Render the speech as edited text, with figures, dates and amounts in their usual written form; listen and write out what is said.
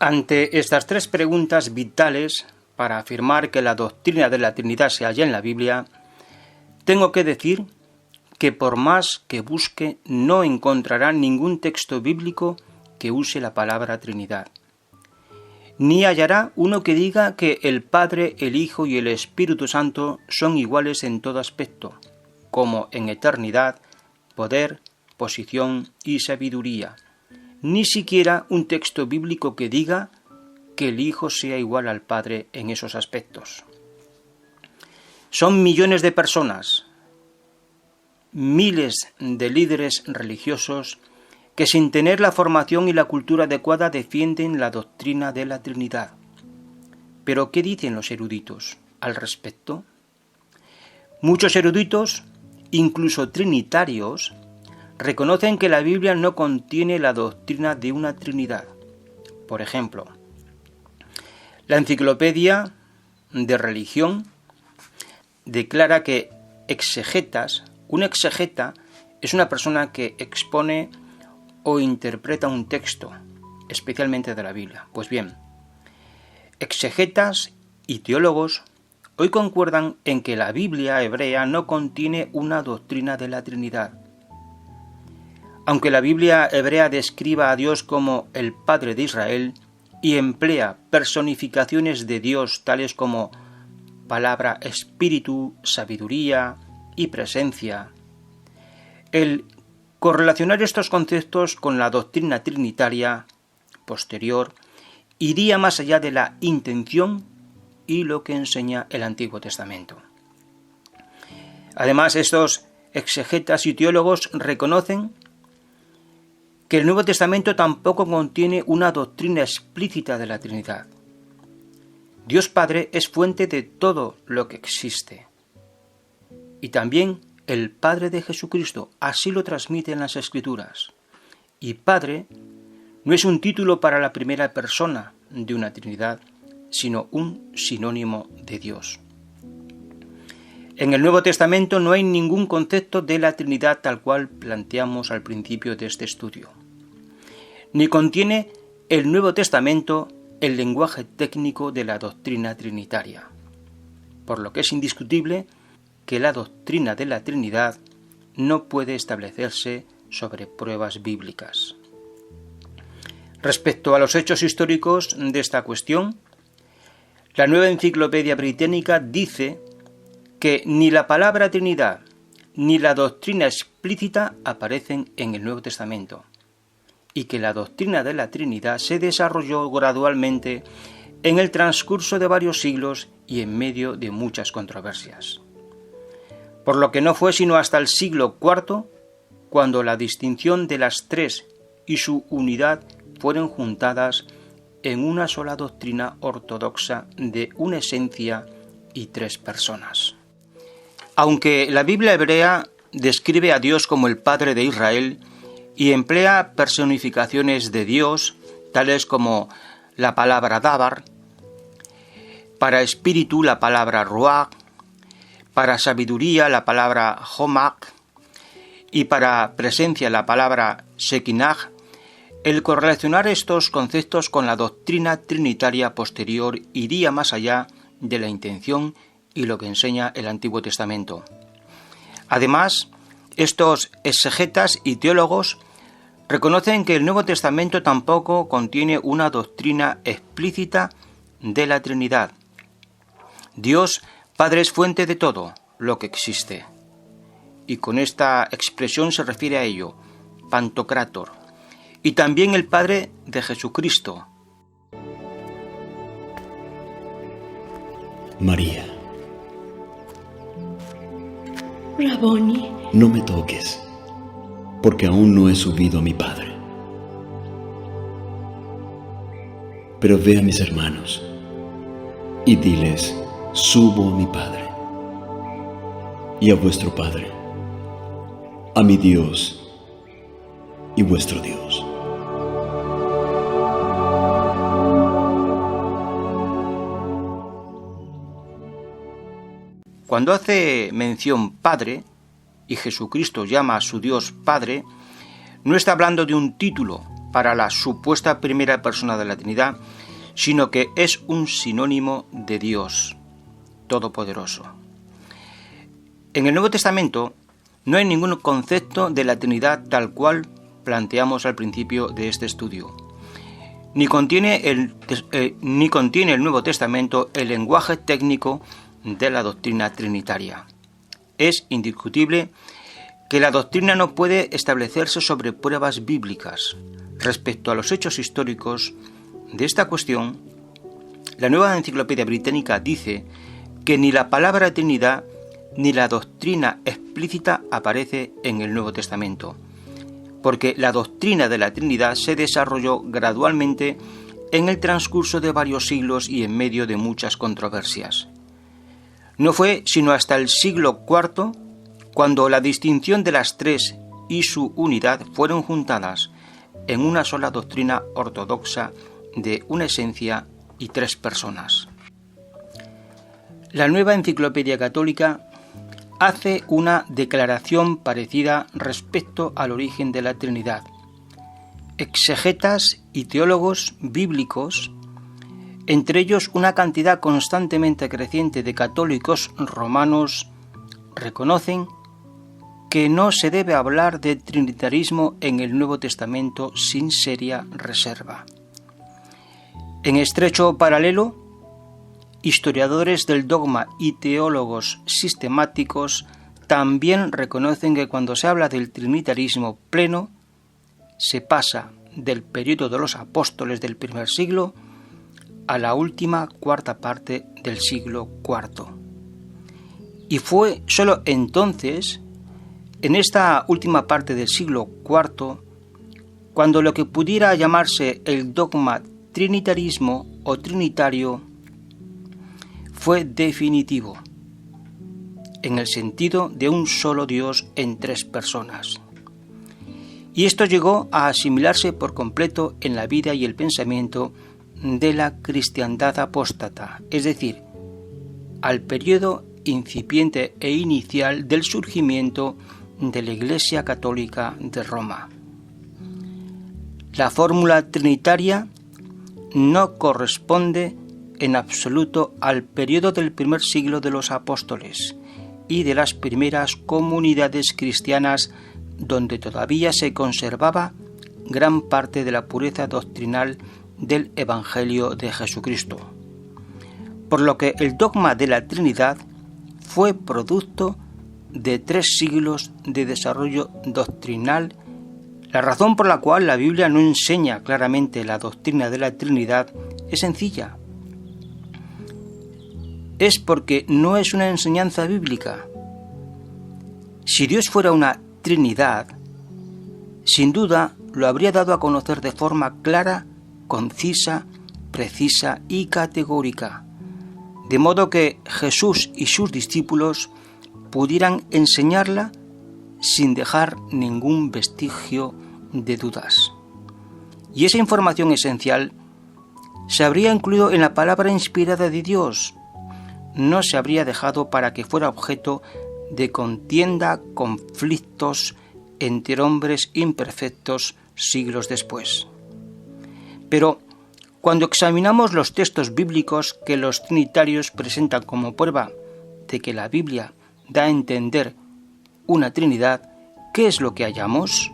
Ante estas tres preguntas vitales para afirmar que la doctrina de la Trinidad se halla en la Biblia, tengo que decir que por más que busque no encontrará ningún texto bíblico que use la palabra Trinidad. Ni hallará uno que diga que el Padre, el Hijo y el Espíritu Santo son iguales en todo aspecto, como en eternidad, poder, posición y sabiduría. Ni siquiera un texto bíblico que diga que el Hijo sea igual al Padre en esos aspectos. Son millones de personas, miles de líderes religiosos que sin tener la formación y la cultura adecuada defienden la doctrina de la Trinidad. ¿Pero qué dicen los eruditos al respecto? Muchos eruditos, incluso trinitarios, reconocen que la Biblia no contiene la doctrina de una Trinidad. Por ejemplo, la Enciclopedia de Religión declara que un exegeta es una persona que expone o interpreta un texto, especialmente de la Biblia. Pues bien, exegetas y teólogos hoy concuerdan en que la Biblia hebrea no contiene una doctrina de la Trinidad. Aunque la Biblia hebrea describa a Dios como el Padre de Israel y emplea personificaciones de Dios tales como palabra espíritu, sabiduría y presencia, el correlacionar estos conceptos con la doctrina trinitaria posterior iría más allá de la intención y lo que enseña el Antiguo Testamento. Además, estos exegetas y teólogos reconocen que el Nuevo Testamento tampoco contiene una doctrina explícita de la Trinidad. Dios Padre es fuente de todo lo que existe. Y también el Padre de Jesucristo, así lo transmiten las Escrituras. Y Padre no es un título para la primera persona de una Trinidad, sino un sinónimo de Dios. En el Nuevo Testamento no hay ningún concepto de la Trinidad tal cual planteamos al principio de este estudio. Ni contiene el Nuevo Testamento el lenguaje técnico de la doctrina trinitaria, por lo que es indiscutible que la doctrina de la Trinidad no puede establecerse sobre pruebas bíblicas. Respecto a los hechos históricos de esta cuestión, la Nueva Enciclopedia Británica dice que ni la palabra Trinidad ni la doctrina explícita aparecen en el Nuevo Testamento, y que la doctrina de la Trinidad se desarrolló gradualmente en el transcurso de varios siglos y en medio de muchas controversias. Por lo que no fue sino hasta el siglo IV cuando la distinción de las tres y su unidad fueron juntadas en una sola doctrina ortodoxa de una esencia y tres personas. Aunque la Biblia hebrea describe a Dios como el Padre de Israel y emplea personificaciones de Dios, tales como la palabra Dabar, para espíritu la palabra Ruach, para sabiduría la palabra Homak y para presencia la palabra Shekinah, el correlacionar estos conceptos con la doctrina trinitaria posterior iría más allá de la intención y lo que enseña el Antiguo Testamento. Además, estos exegetas y teólogos reconocen que el Nuevo Testamento tampoco contiene una doctrina explícita de la Trinidad. Dios Padre es fuente de todo lo que existe. Y con esta expresión se refiere a ello, Pantocrátor. Y también el Padre de Jesucristo. María. Raboni. No me toques, porque aún no he subido a mi Padre. Pero ve a mis hermanos y diles, subo a mi Padre y a vuestro Padre, a mi Dios y vuestro Dios. Cuando hace mención Padre, y Jesucristo llama a su Dios Padre, no está hablando de un título para la supuesta primera persona de la Trinidad, sino que es un sinónimo de Dios Todopoderoso. En el Nuevo Testamento no hay ningún concepto de la Trinidad tal cual planteamos al principio de este estudio. Ni contiene el Nuevo Testamento el lenguaje técnico de la doctrina trinitaria. Es indiscutible que la doctrina no puede establecerse sobre pruebas bíblicas. Respecto a los hechos históricos de esta cuestión, la Nueva Enciclopedia Británica dice que ni la palabra Trinidad ni la doctrina explícita aparece en el Nuevo Testamento, porque la doctrina de la Trinidad se desarrolló gradualmente en el transcurso de varios siglos y en medio de muchas controversias. No fue sino hasta el siglo IV cuando la distinción de las tres y su unidad fueron juntadas en una sola doctrina ortodoxa de una esencia y tres personas. La Nueva Enciclopedia Católica hace una declaración parecida respecto al origen de la Trinidad. Exegetas y teólogos bíblicos, entre ellos una cantidad constantemente creciente de católicos romanos, reconocen que no se debe hablar de trinitarismo en el Nuevo Testamento sin seria reserva. En estrecho paralelo, historiadores del dogma y teólogos sistemáticos también reconocen que cuando se habla del trinitarismo pleno, se pasa del período de los apóstoles del primer siglo a la última cuarta parte del siglo IV. Y fue sólo entonces, en esta última parte del siglo IV, cuando lo que pudiera llamarse el dogma trinitarismo o trinitario fue definitivo, en el sentido de un solo Dios en tres personas. Y esto llegó a asimilarse por completo en la vida y el pensamiento de la cristiandad apóstata, es decir, al periodo incipiente e inicial del surgimiento de la Iglesia Católica de Roma. La fórmula trinitaria no corresponde en absoluto al periodo del primer siglo de los apóstoles y de las primeras comunidades cristianas donde todavía se conservaba gran parte de la pureza doctrinal del Evangelio de Jesucristo. Por lo que el dogma de la Trinidad fue producto de 3 siglos de desarrollo doctrinal, la razón por la cual la Biblia no enseña claramente la doctrina de la Trinidad es sencilla. Es porque no es una enseñanza bíblica. Si Dios fuera una Trinidad, sin duda lo habría dado a conocer de forma clara, concisa, precisa y categórica, de modo que Jesús y sus discípulos pudieran enseñarla sin dejar ningún vestigio de dudas. Y esa información esencial se habría incluido en la palabra inspirada de Dios, no se habría dejado para que fuera objeto de contienda, conflictos entre hombres imperfectos siglos después. Pero cuando examinamos los textos bíblicos que los trinitarios presentan como prueba de que la Biblia da a entender una Trinidad, ¿qué es lo que hallamos?